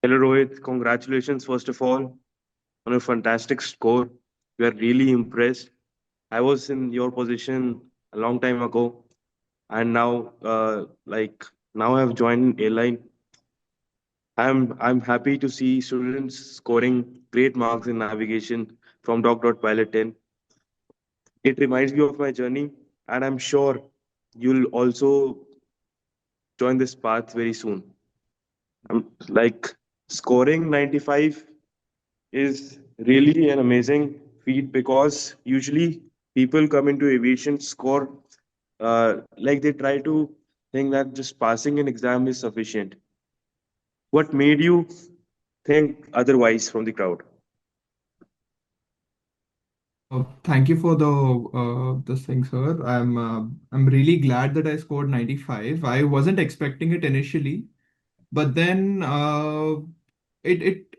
Hello, Rohit. Congratulations, first of all, on a fantastic score. We are really impressed. I was in your position a long time ago, and now, now I have joined airline. I'm happy to see students scoring great marks in navigation from Pilot 10. It reminds me of my journey, and I'm sure you'll also join this path very soon. Like scoring 95 is really an amazing feat because usually people come into aviation score like they try to think that just passing an exam is sufficient. What made you think otherwise from the crowd? Thank you for the this thing, sir. I'm really glad that I scored 95. I wasn't expecting it initially, but then it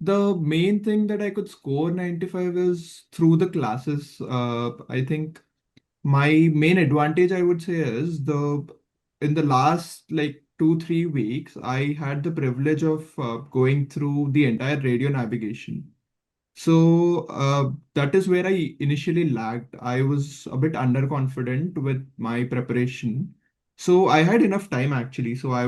the main thing that I could score 95 is through the classes. I think my main advantage, I would say, is the in the last like 2-3 weeks, I had the privilege of going through the entire radio navigation. So that is where I initially lagged. I was a bit underconfident with my preparation. So I had enough time actually. So I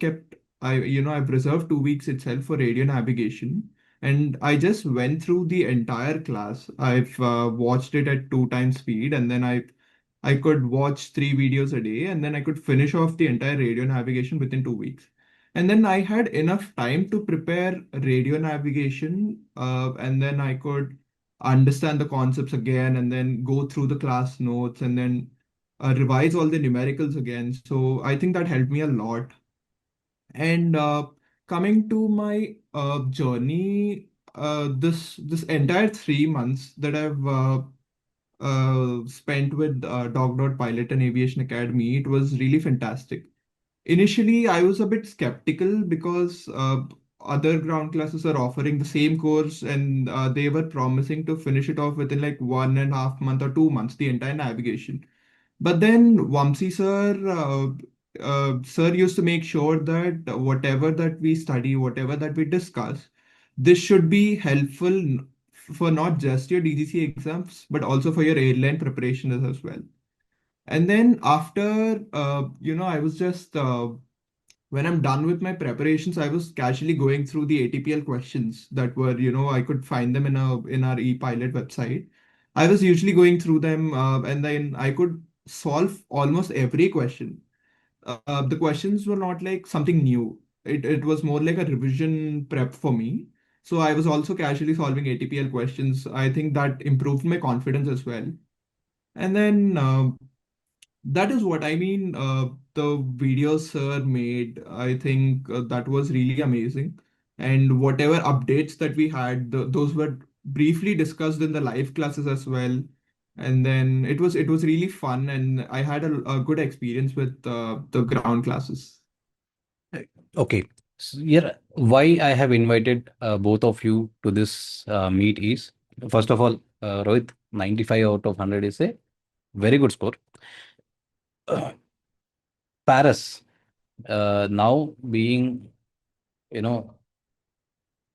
kept, I've reserved 2 weeks itself for radio navigation. And I just went through the entire class. I've watched it at 2 times speed, and then I could watch 3 videos a day, and then I could finish off the entire radio navigation within 2 weeks. And then I had enough time to prepare radio navigation, and then I could understand the concepts again, and then go through the class notes, and then revise all the numericals again. So I think that helped me a lot. And coming to my journey, this entire 3 months that I've spent with Pilot and Aviation Academy, it was really fantastic. Initially, I was a bit skeptical because other ground classes are offering the same course, and they were promising to finish it off within like 1.5 month or 2 months, the entire navigation. But then Vamsi sir used to make sure that whatever that we study, whatever that we discuss, this should be helpful for not just your DGC exams, but also for your airline preparation as well. And then after, I was just when I'm done with my preparations, I was casually going through the ATPL questions that were, I could find them in our ePilot website. I was usually going through them, and then I could solve almost every question. The questions were not like something new. It was more like a revision prep for me. So I was also casually solving ATPL questions. I think that improved my confidence as well. And then that is what I mean. The videos sir made, I think that was really amazing. And whatever updates that we had, those were briefly discussed in the live classes as well. And then it was really fun, and I had a good experience with the ground classes. Uh, Okay. So here, why I have invited both of you to this meet is, first of all, Rohit, 95 out of 100 is a very good score. Paris, now being, you know,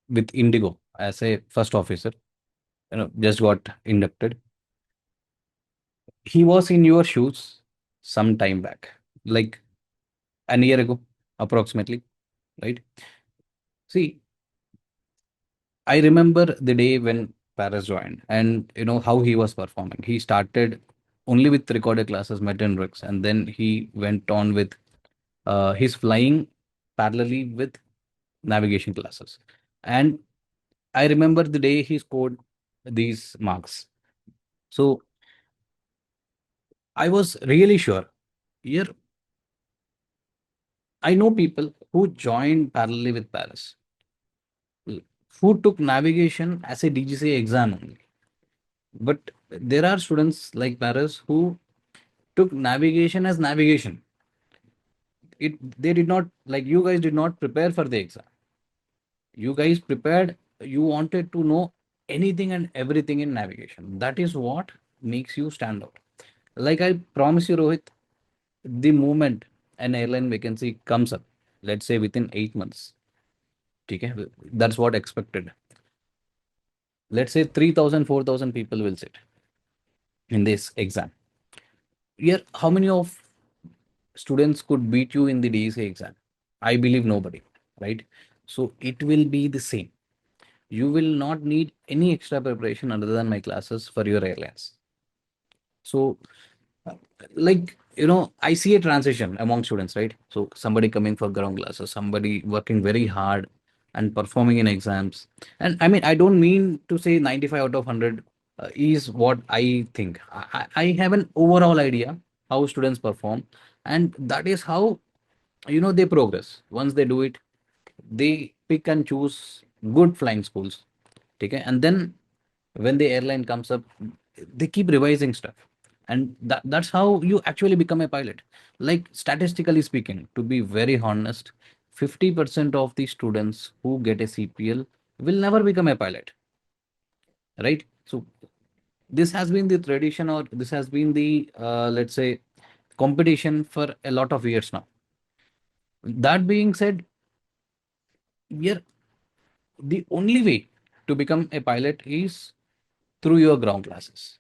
with Indigo as a first officer, just got inducted. He was in your shoes some time back, like an year ago, approximately, right? See, I remember the day when Paris joined and how he was performing. He started only with recorded classes, met in Rix, and then he went on with his flying parallelly with navigation classes. And I remember the day he scored these marks. So I was really sure. Here, I know people who joined parallelly with Paris, who took navigation as a DGC exam only. But there are students like Paris who took navigation as navigation. They did not, like, you guys did not prepare for the exam. You guys prepared, you wanted to know anything and everything in navigation. That is what makes you stand out. Like I promise you, Rohit, the moment an airline vacancy comes up, let's say within 8 months, Okay, that's what expected. Let's say 3,000, 4,000 people will sit in this exam. Yeah, how many of students could beat you in the DSA exam? I believe nobody, right? So it will be the same. You will not need any extra preparation other than my classes for your airlines. So, uh, like, I see a transition among students, right? So, somebody coming for ground classes, somebody working very hard and performing in exams. And I mean, I don't mean to say 95 out of 100 is what I think. I have an overall idea how students perform, and that is how, they progress. Once they do it, they pick and choose good flying schools. Okay, and then when the airline comes up, they keep revising stuff, and that's how you actually become a pilot. Like, statistically speaking, to be very honest, 50% of the students who get a CPL will never become a pilot, right? So this has been the tradition, or this has been the, let's say, competition for a lot of years now. That being said, yeah, the only way to become a pilot is through your ground classes,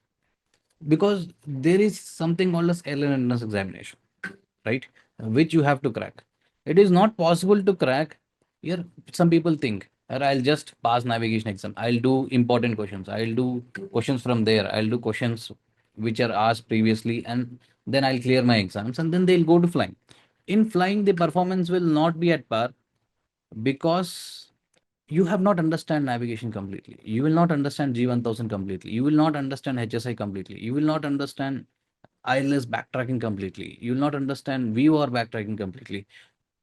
because there is something called as airline entrance examination, right? Which you have to crack. It is not possible to crack. Here, some people think, "Sir, I'll just pass navigation exam. I'll do important questions. I'll do questions from there. I'll do questions which are asked previously, and then I'll clear my exams, and then they'll go to flying." In flying, the performance will not be at par, because you have not understand navigation completely. You will not understand G1000 completely. You will not understand HSI completely. You will not understand ILS backtracking completely. You will not understand VOR backtracking completely.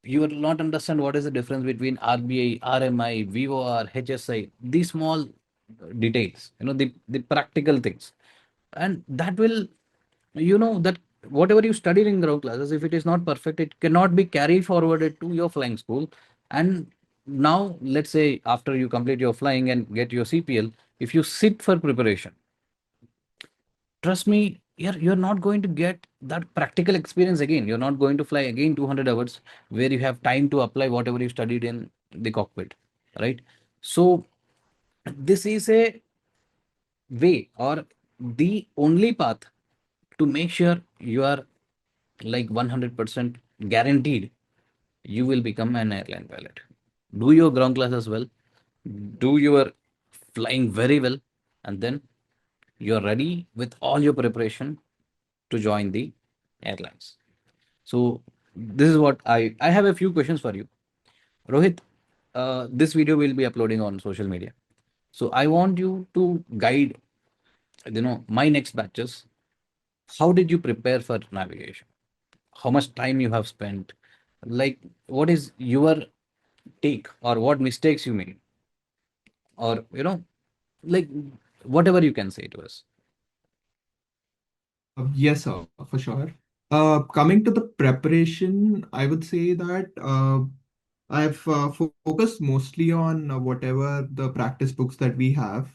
You will not understand what is the difference between RBI, RMI, VOR, HSI, these small details, the practical things. And that will, that whatever you studied in ground classes, if it is not perfect, it cannot be carried forwarded to your flying school. And now, let's say after you complete your flying and get your CPL, if you sit for preparation, trust me, you're not going to get that practical experience again. You're not going to fly again 200 hours where you have time to apply whatever you studied in the cockpit, right? So this is a way, or the only path, to make sure you are like 100% guaranteed you will become an airline pilot. Do your ground classes well, do your flying very well, and then you're ready with all your preparation to join the airlines. So this is what I have a few questions for you, Rohit. This video will be uploading on social media, so I want you to guide, my next batches. How did you prepare for navigation? How much time you have spent? Like, what is your take, or what mistakes you made, or like, whatever you can say to us. Yes, sir, for sure. Coming to the preparation, I would say that I've focused mostly on whatever the practice books that we have.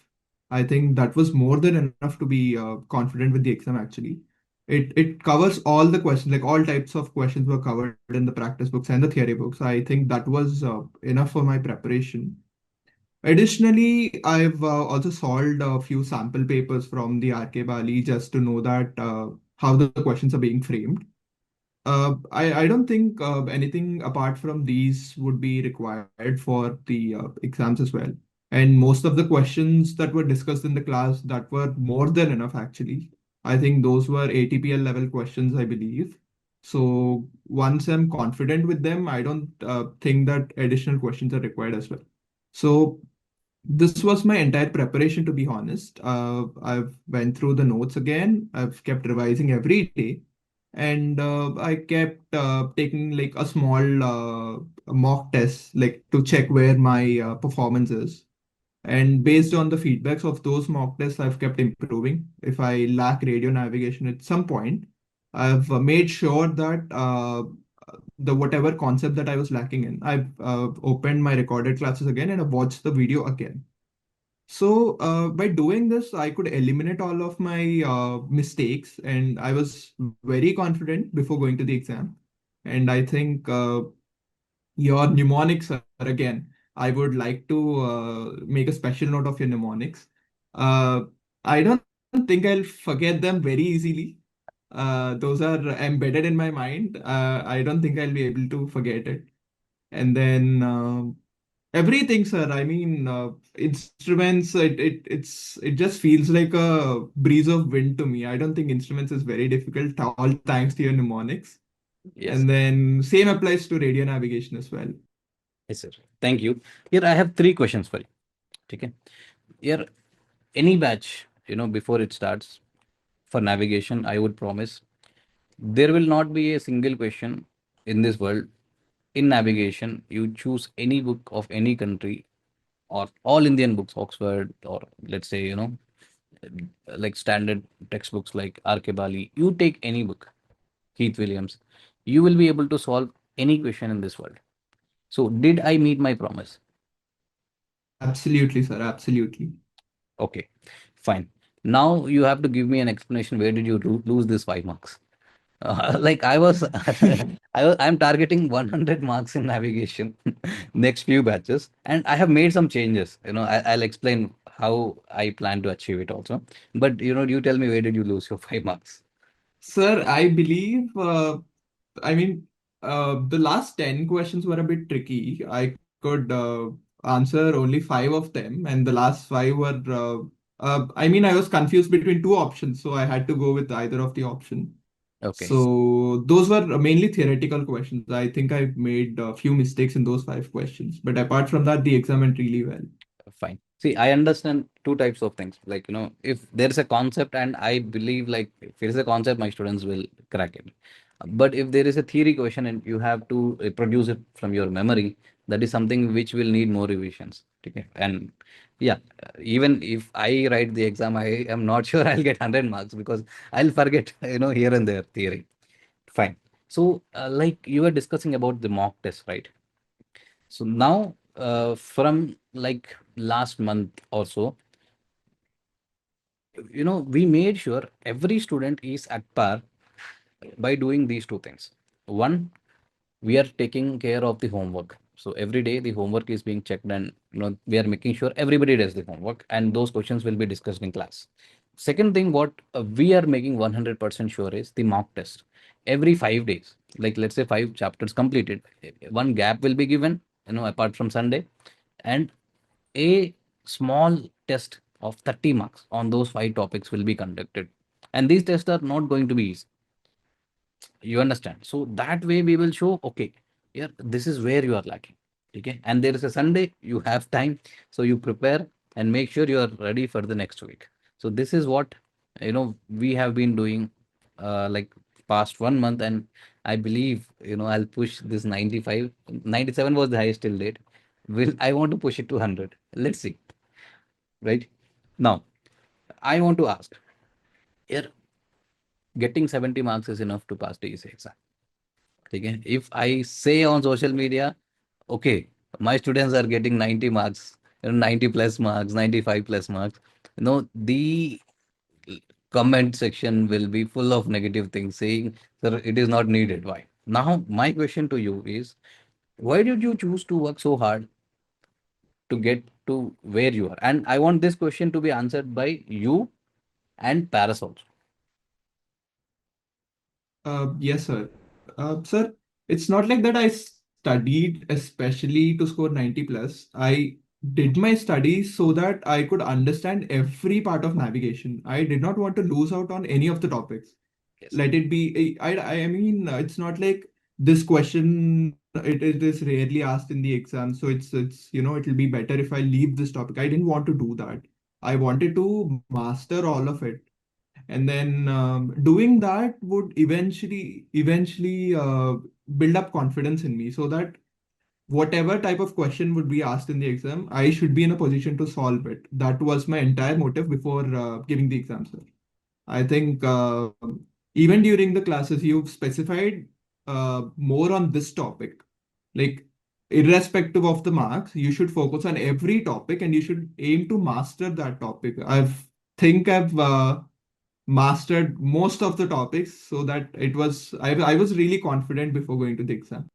I think that was more than enough to be confident with the exam, actually. It covers all the questions, like all types of questions were covered in the practice books and the theory books. I think that was enough for my preparation. Additionally, I've also solved a few sample papers from the RK Bali just to know that how the questions are being framed. I don't think anything apart from these would be required for the exams as well. And most of the questions that were discussed in the class, that were more than enough actually. I think those were ATPL level questions, I believe. So once I'm confident with them, I don't think that additional questions are required as well. So this was my entire preparation, to be honest. I've went through the notes again. I've kept revising every day, and I kept taking like a small mock test, like to check where my performance is. And based on the feedbacks of those mock tests, I've kept improving. If I lack radio navigation at some point, I've made sure that the whatever concept that I was lacking in, I've opened my recorded classes again and I've watched the video again. So by doing this, I could eliminate all of my mistakes, and I was very confident before going to the exam. And I think your mnemonics are again. I would like to make a special note of your mnemonics. Uh, I don't think I'll forget them very easily. Those are embedded in my mind. I don't think I'll be able to forget it. And then everything, sir. I mean, instruments. It just feels like a breeze of wind to me. I don't think instruments is very difficult. All thanks to your mnemonics. And Yes, then same applies to radio navigation as well. yes, sir. Thank you. Here I have three questions for you. Okay. Here, any batch, before it starts for navigation, I would promise there will not be a single question in this world. In navigation, you choose any book of any country or all Indian books, Oxford, or let's say, like standard textbooks like R.K. Bali. You take any book, Keith Williams, you will be able to solve any question in this world. So, did I meet my promise? Absolutely, sir. Absolutely. Okay, fine. Now you have to give me an explanation. Where did you lose this 5 marks? Like I was, I'm targeting 100 marks in navigation next few batches, and I have made some changes. I'll explain how I plan to achieve it also. But you tell me, where did you lose your 5 marks? Sir, I believe, I mean, the last 10 questions were a bit tricky. I could answer only five of them, and the last five were, I mean, I was confused between two options, so I had to go with either of the option. Okay. So those were mainly theoretical questions. I think I made a few mistakes in those five questions, but apart from that, the exam went really well. Fine. See, I understand two types of things. Like, if there's a concept, and I believe, like, if there is a concept, my students will crack it. But if there is a theory question and you have to reproduce it from your memory, that is something which will need more revisions. Okay. And yeah, even if I write the exam, I am not sure I'll get 100 marks because I'll forget, here and there theory. Fine. So, like you were discussing about the mock test, right? So now, from like last month or so, we made sure every student is at par by doing these two things. One, we are taking care of the homework. So every day the homework is being checked, and we are making sure everybody does the homework, and those questions will be discussed in class. Second thing, what we are making 100% sure is the mock test. Every 5 days, like let's say 5 chapters completed, one gap will be given, apart from Sunday, and a small test of 30 marks on those 5 topics will be conducted. And these tests are not going to be easy. You understand? So that way we will show, okay, yeah, this is where you are lacking. Okay. And there is a Sunday, you have time. So you prepare and make sure you are ready for the next week. So this is what, we have been doing, like past 1 month. And I believe, I'll push this 95. 97 was the highest till date. I want to push it to 100. Let's see. Right now, I want to ask, here, getting 70 marks is enough to pass the EC exam. Okay? If I say on social media, okay, my students are getting 90 marks, 90 plus marks, 95 plus marks, the comment section will be full of negative things saying, sir, it is not needed. Why? Now, my question to you is, why did you choose to work so hard to get to where you are? And I want this question to be answered by you and Paris also. Yes, sir. Sir, it's not like that I studied especially to score 90 plus. I did my studies so that I could understand every part of navigation. I did not want to lose out on any of the topics. Yes. Let it be. I mean, it's not like this question. It is rarely asked in the exam, so it'll be better if I leave this topic. I didn't want to do that. I wanted to master all of it, and then doing that would eventually build up confidence in me, so that whatever type of question would be asked in the exam, I should be in a position to solve it. That was my entire motive before giving the exam, sir. I think even during the classes you've specified more on this topic, like irrespective of the marks, you should focus on every topic and you should aim to master that topic. I've mastered most of the topics, so that I was really confident before going to the exam.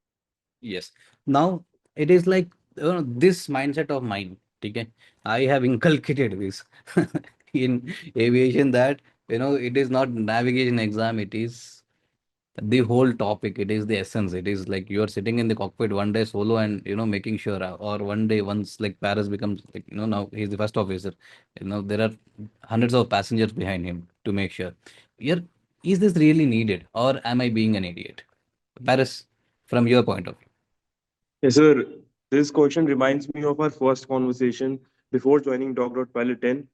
Yes. Now it is like this mindset of mine, okay, I have inculcated this in aviation, that it is not navigation exam, it is the whole topic, it is the essence. It is like you are sitting in the cockpit one day solo, and making sure, or one day, once like Paris becomes like, now he's the first officer, there are hundreds of passengers behind him to make sure, here, is this really needed, or am I being an idiot? Paris, from your point of view. Yes, sir. This question reminds me of our first conversation before joining Dog Pilot 10.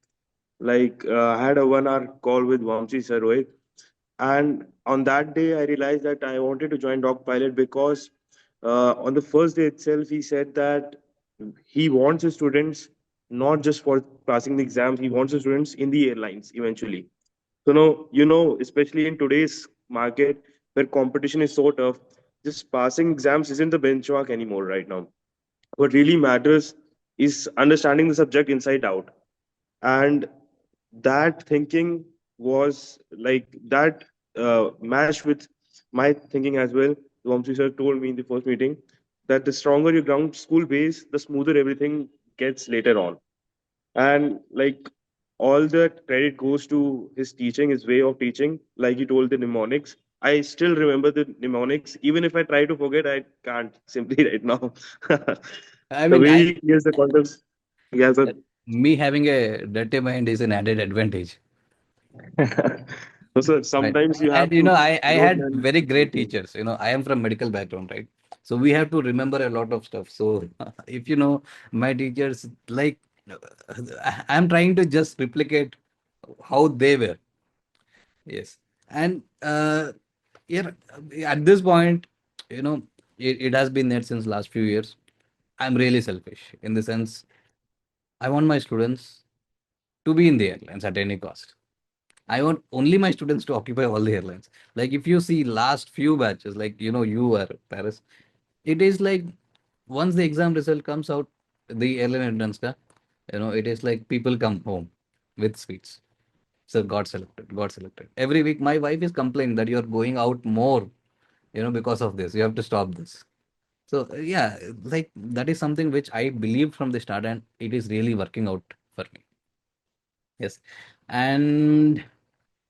I had a 1 hour call with Vamsi sir, Rohit. And on that day, I realized that I wanted to join Dog Pilot because on the first day itself, he said that he wants his students not just for passing the exams, he wants his students in the airlines eventually. So, no, especially in today's market where competition is so tough, just passing exams isn't the benchmark anymore right now. What really matters is understanding the subject inside out. And that thinking was like that matched with my thinking as well. Vamsi sir told me in the first meeting that the stronger your ground school base, the smoother everything gets later on. And like all the credit goes to his teaching, his way of teaching. Like he told the mnemonics. I still remember the mnemonics. Even if I try to forget, I can't simply right now. I The mean, way he clears the concepts. Yes, sir. me having a dirty mind is an added advantage. No, sir, Right. sometimes you And have to I note had and very great teachers. I am from medical background, right? So we have to remember a lot of stuff. So if my teachers, like, I'm trying to just replicate how they were. Yes. And yeah, at this point, it has been there since last few years. I'm really selfish in the sense I want my students to be in the airlines at any cost. I want only my students to occupy all the airlines. Like if you see last few batches, like you were Paris, it is like once the exam result comes out, the airline entrance ka, it is like people come home with sweets. So got selected, got selected. Every week my wife is complaining that you're going out more, because of this. You have to stop this. So yeah, like that is something which I believed from the start, and it is really working out for me. Yes. And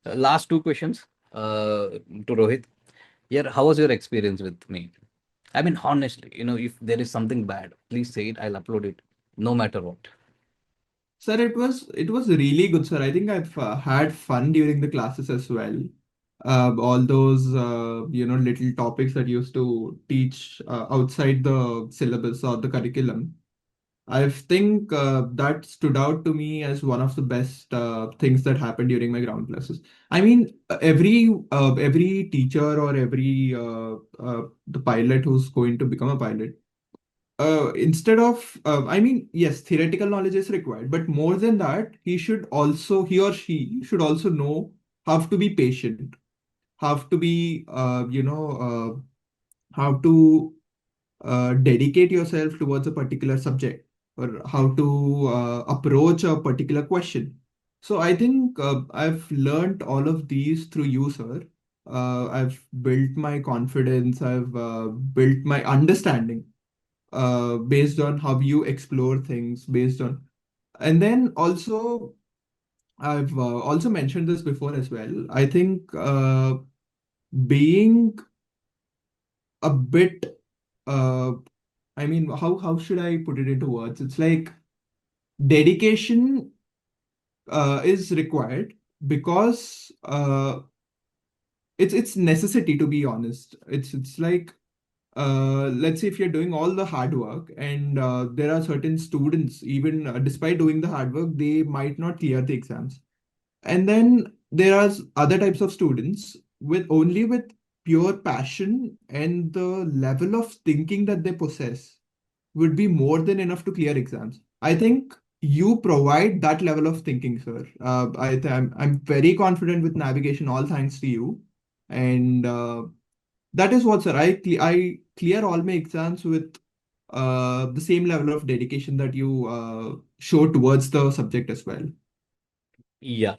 last two questions to Rohit. Yeah, how was your experience with me? I mean, honestly, if there is something bad, please say it. I'll upload it, no matter what. Sir, it was really good, sir. I think I've had fun during the classes as well. All those little topics that used to teach outside the syllabus or the curriculum. I think that stood out to me as one of the best things that happened during my ground classes. I mean, every teacher or every the pilot who's going to become a pilot, instead of I mean, yes, theoretical knowledge is required, but more than that, he or she should also know how to be patient, how to be how to dedicate yourself towards a particular subject, or how to approach a particular question. So I think I've learned all of these through you, sir. I've built my confidence, I've built my understanding based on how you explore things, based on. And then also, I've also mentioned this before as well. I think being a bit, uh, I mean, how should I put it into words? It's like dedication is required because it's necessity, to be honest. It's like let's say if you're doing all the hard work, and there are certain students, even despite doing the hard work, they might not clear the exams. And then there are other types of students with pure passion, and the level of thinking that they possess would be more than enough to clear exams. I think you provide that level of thinking, sir. I'm very confident with navigation, all thanks to you. And that is what, sir. I clear all my exams with the same level of dedication that you show towards the subject as well. Yeah.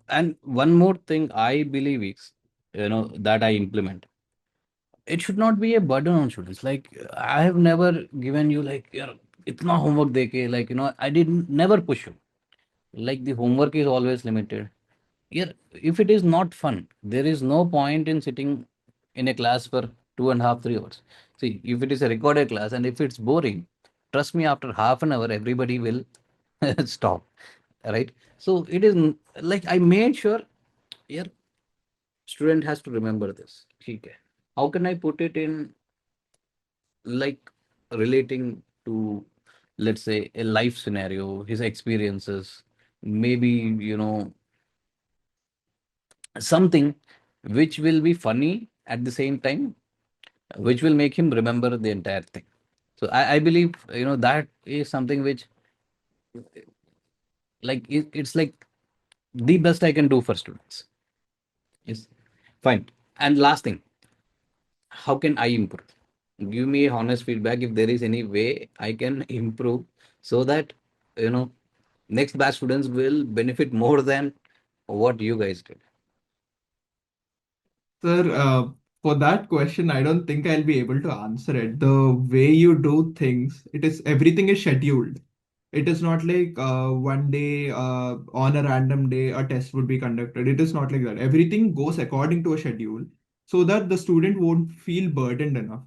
And one more thing I believe is, that I implement. it should not be a burden on students. Like I have never given you like itna homework deke, like I didn't never push you. Like the homework is always limited. Yeah, if it is not fun, there is no point in sitting in a class for 2.5, 3 hours. See, if it is a recorded class and if it's boring, trust me, after half an hour, everybody will stop. Right? So it is like I made sure, yeah, student has to remember this. Okay. How can I put it in like relating to, let's say, a life scenario, his experiences, maybe, something which will be funny at the same time, which will make him remember the entire thing. So I believe that is something which like it's like the best I can do for students. Yes, fine. And last thing, how can I improve? Give me honest feedback if there is any way I can improve so that you know next batch students will benefit more than what you guys did. Sir, for that question, I don't think I'll be able to answer it. The way you do things, it is everything is scheduled. It is not like one day on a random day a test would be conducted. It is not like that. Everything goes according to a schedule so that the student won't feel burdened enough.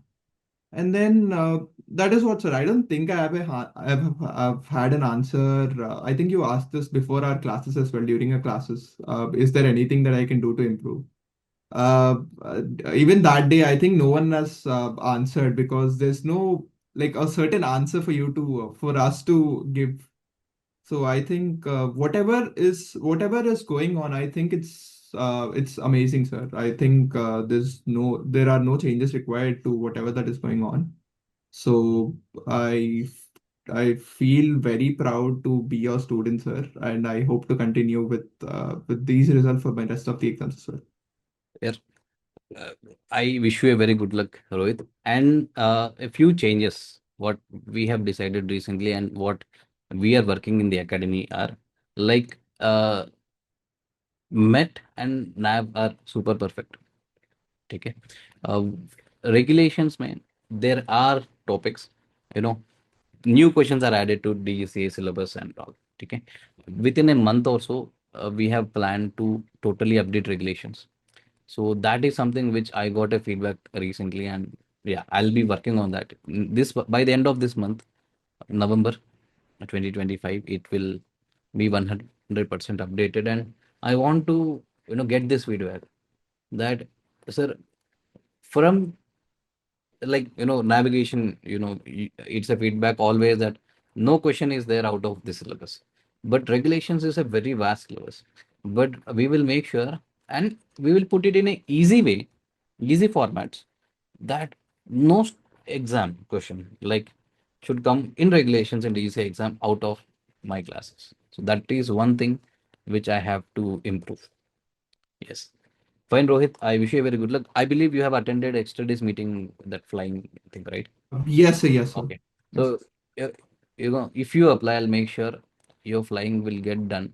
And then that is what, sir. I don't think I have I've had an answer. I think you asked this before our classes as well, during our classes. Is there anything that I can do to improve? Even that day, I think no one has answered because there's no like a certain answer for you to for us to give. So I think whatever is going on, I think it's amazing, sir. I think there are no changes required to whatever that is going on. So I I feel very proud to be your student, sir, and I hope to continue with these results for my rest of the exams as well. Yeah. Uh, I wish you a very good luck, Rohit. And a few changes what we have decided recently and what we are working in the academy are like MET and NAV are super perfect. Okay. Uh, Regulations, man. There are topics, you know, new questions are added to DGCA syllabus and all. Okay. Within a month or so, we have planned to totally update regulations. So that is something which I got a feedback recently, and yeah, I'll be working on that. This by the end of this month, November 2025, it will be 100% updated, and I want to get this feedback that sir, from like navigation, it's a feedback always that no question is there out of the syllabus, but regulations is a very vast syllabus, but we will make sure and we will put it in a easy way, easy formats, that no exam question like should come in regulations and easy exam out of my classes. So that is one thing which I have to improve. Yes. Fine, Rohit. I wish you a very good luck. I believe you have attended yesterday's meeting, that flying thing, right? Yes, sir. Yes, sir. Okay. Yes. So, uh, if you apply, I'll make sure your flying will get done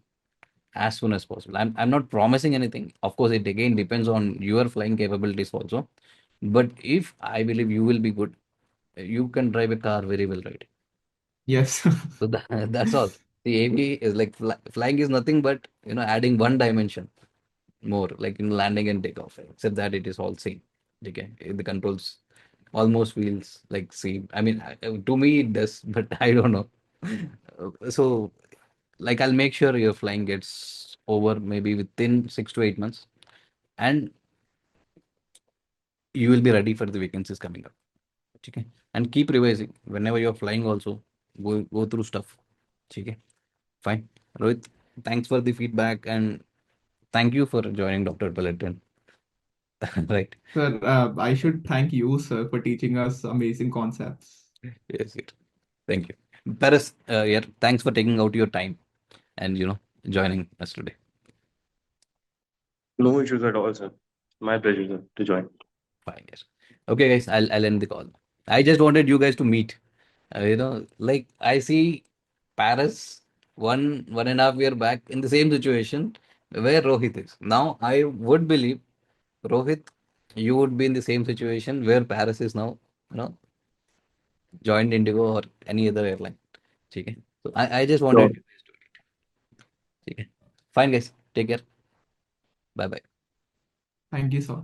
as soon as possible. I'm not promising anything. Of course, it again depends on your flying capabilities also. But if I believe you will be good, you can drive a car very well, right? Yes. So that's all. The AV is like flying is nothing but adding one dimension more, like in landing and takeoff, except that it is all same. Okay, the controls almost feels like same. I mean, to me it does, but I don't know. So, like, I'll make sure your flying gets over maybe within 6 to 8 months, and you will be ready for the vacancies coming up. Okay, and keep revising whenever you're flying. Also, go through stuff. Okay, fine, Rohit. Thanks for the feedback and thank you for joining Dr. Peloton. Right. Sir, I should thank you, sir, for teaching us amazing concepts. Yes, yes. Thank you. Paris, yeah, thanks for taking out your time and joining us today. No issues at all, sir. My pleasure, sir, to join. Fine, yes. Okay, guys, I'll end the call. I just wanted you guys to meet. Like I see Paris 1.5 year back in the same situation where Rohit is. Now I would believe Rohit. you would be in the same situation where Paris is now, you know, joined Indigo or any other airline. Okay. So I just Sure. wanted you guys to okay. Fine guys. Take care. Bye bye. Thank you, sir.